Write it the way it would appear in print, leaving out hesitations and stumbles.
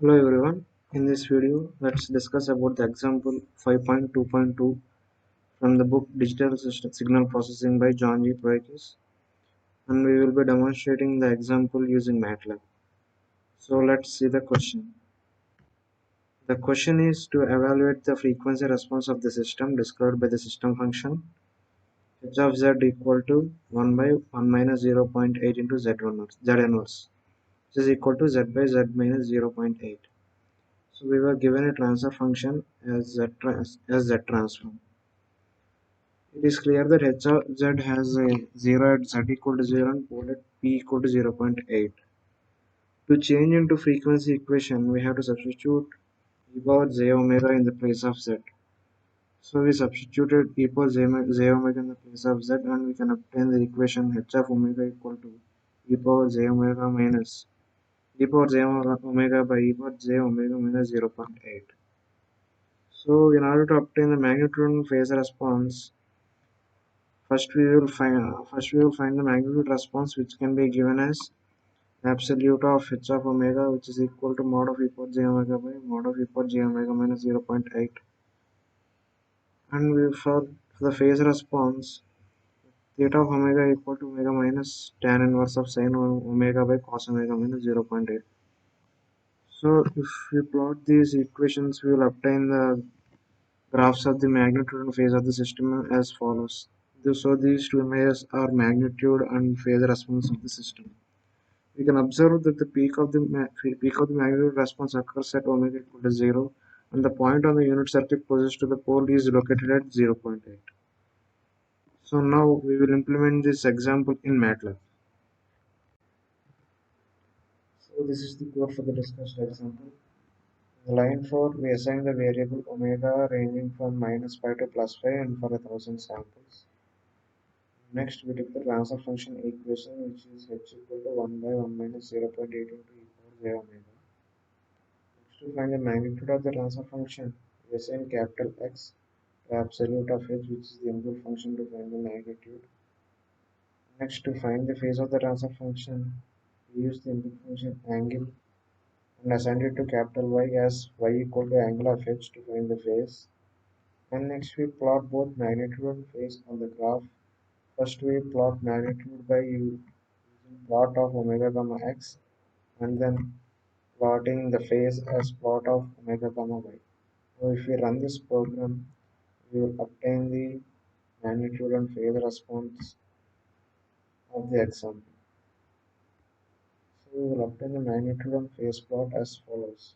Hello everyone. In this video, let's discuss about the example 5.2.2 from the book Digital Signal Processing by John G. Proakis, and we will be demonstrating the example using MATLAB. So let's see the question. The question is to evaluate the frequency response of the system described by the system function h of z equal to 1 by 1 minus 0.8 into z inverse, which is equal to z by z minus 0.8. So we were given a transfer function as z transform. It is clear that h of z has a 0 at z equal to 0 and pole at p equal to 0.8. To change into frequency equation, we have to substitute e power j omega in the place of z. So we substituted e power j omega in the place of z, and we can obtain the equation h of omega equal to e power j omega minus e power j omega by e power j omega minus 0.8. So in order to obtain the magnitude and phase response, first we will find the magnitude response, which can be given as absolute of h of omega, which is equal to mod of e power j omega by mod of e power j omega minus 0.8. And for the phase response, theta of omega equal to omega minus tan inverse of sin omega by cos omega minus 0.8. So if we plot these equations, we will obtain the graphs of the magnitude and phase of the system as follows. So these two images are magnitude and phase response of the system. We can observe that the peak of the magnitude response occurs at omega equal to 0, and the point on the unit circle closest to the pole is located at 0.8. So now we will implement this example in MATLAB. So this is the code for the discussed example. In line 4, we assign the variable omega ranging from minus pi to plus pi and for 1000 samples. Next, we take the transfer function equation, which is h equal to 1 by 1 minus 0.8 into e power j omega. Next, to find the magnitude of the transfer function, we assign capital X to absolute of h, which is the input function to find the magnitude. Next, to find the phase of the transfer function, we use the input function angle and assign it to capital Y as y equal to angle of h to find the phase. And next, we plot both magnitude and phase on the graph. First, we plot magnitude by using plot of omega comma x, and then plotting the phase as plot of omega comma y. So if we run this program, we will obtain the magnitude and phase response of the example. So we will obtain the magnitude and phase plot as follows.